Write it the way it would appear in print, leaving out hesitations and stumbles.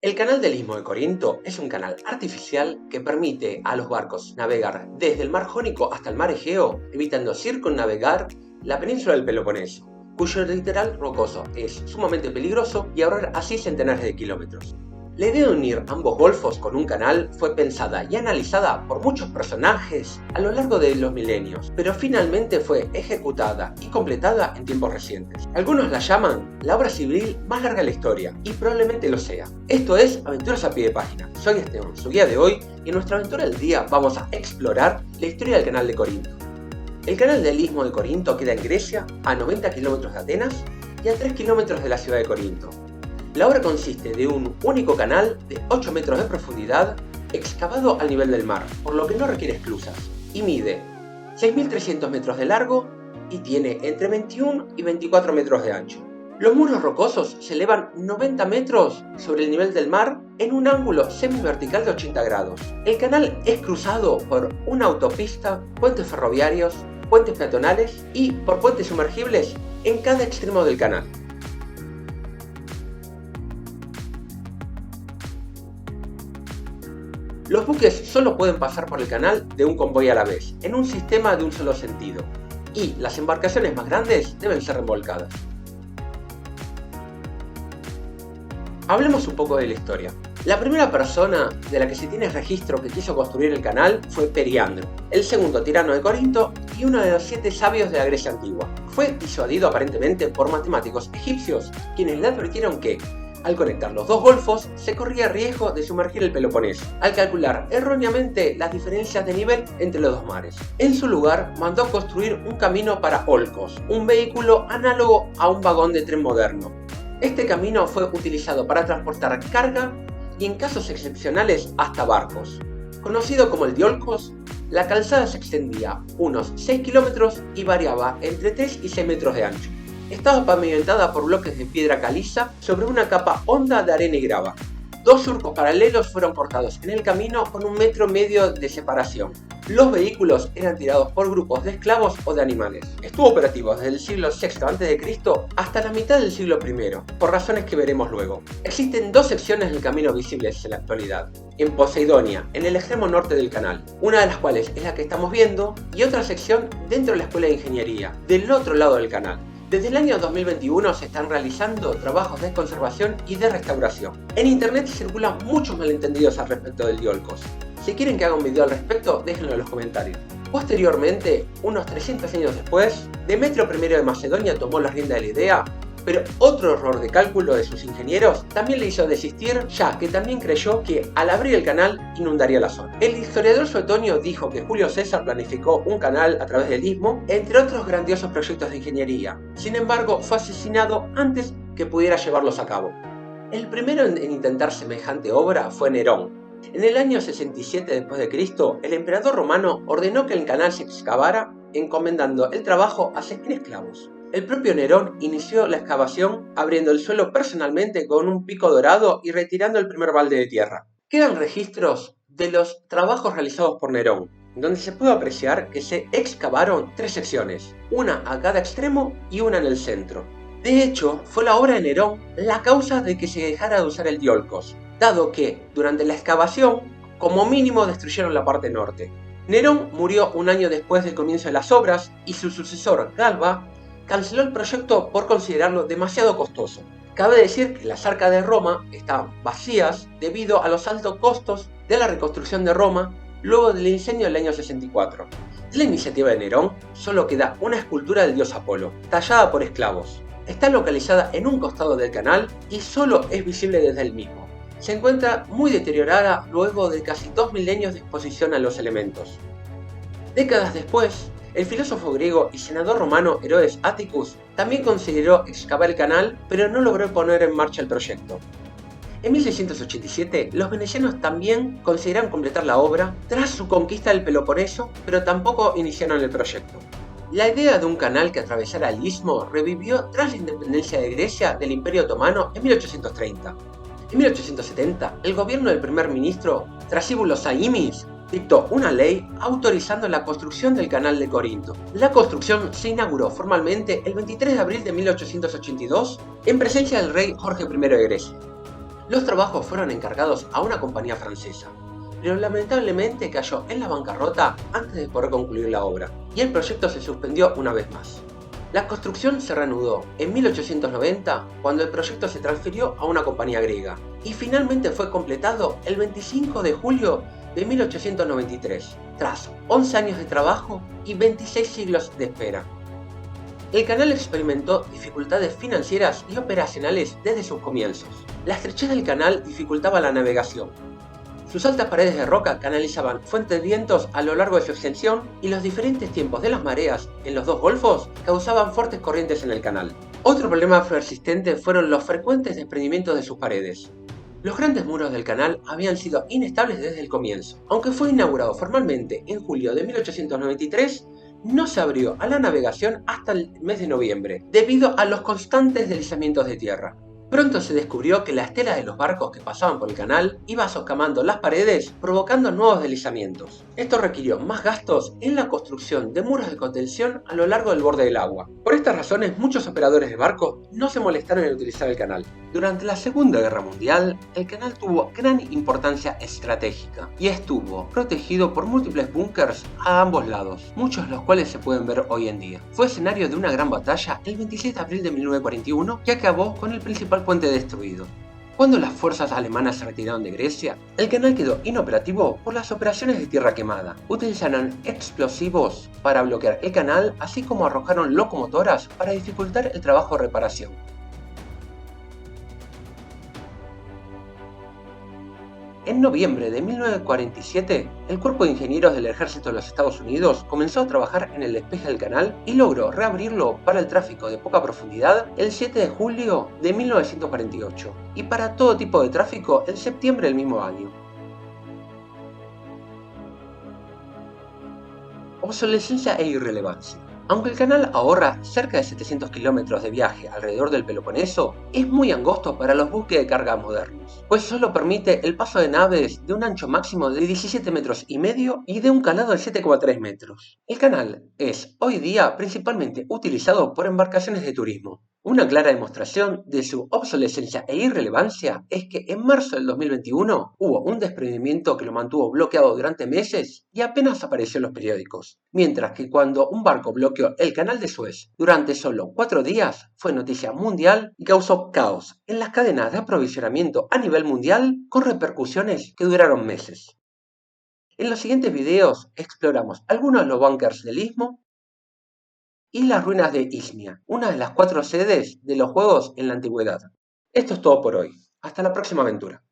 El canal del Istmo de Corinto es un canal artificial que permite a los barcos navegar desde el mar Jónico hasta el mar Egeo, evitando circunnavegar la península del Peloponeso, cuyo litoral rocoso es sumamente peligroso y ahorrar así centenares de kilómetros. La idea de unir ambos golfos con un canal fue pensada y analizada por muchos personajes a lo largo de los milenios, pero finalmente fue ejecutada y completada en tiempos recientes. Algunos la llaman la obra civil más larga de la historia, y probablemente lo sea. Esto es Aventuras a pie de página. Soy Esteban, su guía de hoy, y en nuestra aventura del día vamos a explorar la historia del canal de Corinto. El canal del Istmo de Corinto queda en Grecia, a 90 kilómetros de Atenas y a 3 kilómetros de la ciudad de Corinto. La obra consiste de un único canal de 8 metros de profundidad, excavado al nivel del mar, por lo que no requiere esclusas, y mide 6.300 metros de largo y tiene entre 21 y 24 metros de ancho. Los muros rocosos se elevan 90 metros sobre el nivel del mar en un ángulo semivertical de 80 grados. El canal es cruzado por una autopista, puentes ferroviarios, puentes peatonales y por puentes sumergibles en cada extremo del canal. Los buques solo pueden pasar por el canal de un convoy a la vez, en un sistema de un solo sentido, y las embarcaciones más grandes deben ser remolcadas. Hablemos un poco de la historia. La primera persona de la que se tiene registro que quiso construir el canal fue Periandro, el segundo tirano de Corinto y uno de los 7 sabios de la Grecia antigua. Fue disuadido aparentemente por matemáticos egipcios, quienes le advirtieron que, al conectar los dos golfos, se corría riesgo de sumergir el Peloponeso, al calcular erróneamente las diferencias de nivel entre los dos mares. En su lugar, mandó construir un camino para Olcos, un vehículo análogo a un vagón de tren moderno. Este camino fue utilizado para transportar carga y, en casos excepcionales, hasta barcos. Conocido como el Diolkos, la calzada se extendía unos 6 kilómetros y variaba entre 3 y 6 metros de ancho. Estaba pavimentada por bloques de piedra caliza sobre una capa honda de arena y grava. 2 surcos paralelos fueron cortados en el camino con 1,5 metros de separación. Los vehículos eran tirados por grupos de esclavos o de animales. Estuvo operativo desde el siglo VI a.C. hasta la mitad del siglo I, por razones que veremos luego. Existen 2 secciones del camino visibles en la actualidad. En Poseidonia, en el extremo norte del canal, una de las cuales es la que estamos viendo, y otra sección dentro de la Escuela de Ingeniería, del otro lado del canal. Desde el año 2021 se están realizando trabajos de conservación y de restauración. En internet circulan muchos malentendidos al respecto del Diolkos. Si quieren que haga un video al respecto, déjenlo en los comentarios. Posteriormente, unos 300 años después, Demetrio I de Macedonia tomó la rienda de la idea, pero otro error de cálculo de sus ingenieros también le hizo desistir, ya que también creyó que al abrir el canal inundaría la zona. El historiador Suetonio dijo que Julio César planificó un canal a través del istmo, entre otros grandiosos proyectos de ingeniería. Sin embargo, fue asesinado antes que pudiera llevarlos a cabo. El primero en intentar semejante obra fue Nerón. En el año 67 d.C., el emperador romano ordenó que el canal se excavara, encomendando el trabajo a 6.000 esclavos. El propio Nerón inició la excavación abriendo el suelo personalmente con un pico dorado y retirando el primer balde de tierra. Quedan registros de los trabajos realizados por Nerón, donde se puede apreciar que se excavaron 3 secciones, una a cada extremo y una en el centro. De hecho, fue la obra de Nerón la causa de que se dejara de usar el Diolkos, dado que, durante la excavación, como mínimo destruyeron la parte norte. Nerón murió un año después del comienzo de las obras y su sucesor, Galba, canceló el proyecto por considerarlo demasiado costoso. Cabe decir que las arcas de Roma estaban vacías debido a los altos costos de la reconstrucción de Roma luego del incendio del año 64. De la iniciativa de Nerón solo queda una escultura del dios Apolo, tallada por esclavos. Está localizada en un costado del canal y solo es visible desde el mismo. Se encuentra muy deteriorada luego de casi 2 milenios de exposición a los elementos. Décadas después, el filósofo griego y senador romano Herodes Atticus también consideró excavar el canal, pero no logró poner en marcha el proyecto. En 1687, los venecianos también consideraron completar la obra tras su conquista del Peloponeso, pero tampoco iniciaron el proyecto. La idea de un canal que atravesara el istmo revivió tras la independencia de Grecia del Imperio Otomano en 1830. En 1870, el gobierno del primer ministro Trasíbulo Saimis dictó una ley autorizando la construcción del canal de Corinto. La construcción se inauguró formalmente el 23 de abril de 1882 en presencia del rey Jorge I de Grecia. Los trabajos fueron encargados a una compañía francesa, pero lamentablemente cayó en la bancarrota antes de poder concluir la obra, y el proyecto se suspendió una vez más. La construcción se reanudó en 1890 cuando el proyecto se transfirió a una compañía griega, y finalmente fue completado el 25 de julio de 1893, tras 11 años de trabajo y 26 siglos de espera. El canal experimentó dificultades financieras y operacionales desde sus comienzos. La estrechez del canal dificultaba la navegación. Sus altas paredes de roca canalizaban fuentes de vientos a lo largo de su extensión y los diferentes tiempos de las mareas en los dos golfos causaban fuertes corrientes en el canal. Otro problema persistente fueron los frecuentes desprendimientos de sus paredes. Los grandes muros del canal habían sido inestables desde el comienzo. Aunque fue inaugurado formalmente en julio de 1893, no se abrió a la navegación hasta el mes de noviembre, debido a los constantes deslizamientos de tierra. Pronto se descubrió que la estela de los barcos que pasaban por el canal iba socavando las paredes, provocando nuevos deslizamientos. Esto requirió más gastos en la construcción de muros de contención a lo largo del borde del agua. Por estas razones, muchos operadores de barcos no se molestaron en utilizar el canal. Durante la Segunda Guerra Mundial, el canal tuvo gran importancia estratégica y estuvo protegido por múltiples búnkers a ambos lados, muchos de los cuales se pueden ver hoy en día. Fue escenario de una gran batalla el 26 de abril de 1941 que acabó con el principal puente destruido. Cuando las fuerzas alemanas se retiraron de Grecia, el canal quedó inoperativo por las operaciones de tierra quemada. Utilizaron explosivos para bloquear el canal, así como arrojaron locomotoras para dificultar el trabajo de reparación. En noviembre de 1947, el Cuerpo de Ingenieros del Ejército de los Estados Unidos comenzó a trabajar en el despeje del canal y logró reabrirlo para el tráfico de poca profundidad el 7 de julio de 1948 y para todo tipo de tráfico en septiembre del mismo año. Obsolescencia e irrelevancia. Aunque el canal ahorra cerca de 700 kilómetros de viaje alrededor del Peloponeso, es muy angosto para los buques de carga modernos, pues solo permite el paso de naves de un ancho máximo de 17 metros y medio y de un calado de 7,3 metros. El canal es hoy día principalmente utilizado por embarcaciones de turismo. Una clara demostración de su obsolescencia e irrelevancia es que en marzo del 2021 hubo un desprendimiento que lo mantuvo bloqueado durante meses y apenas apareció en los periódicos, mientras que cuando un barco bloqueó el canal de Suez durante solo 4 días fue noticia mundial y causó caos en las cadenas de aprovisionamiento a nivel mundial con repercusiones que duraron meses. En los siguientes videos exploramos algunos de los bunkers del istmo y las ruinas de Izmia, una de las 4 sedes de los juegos en la antigüedad. Esto es todo por hoy. Hasta la próxima aventura.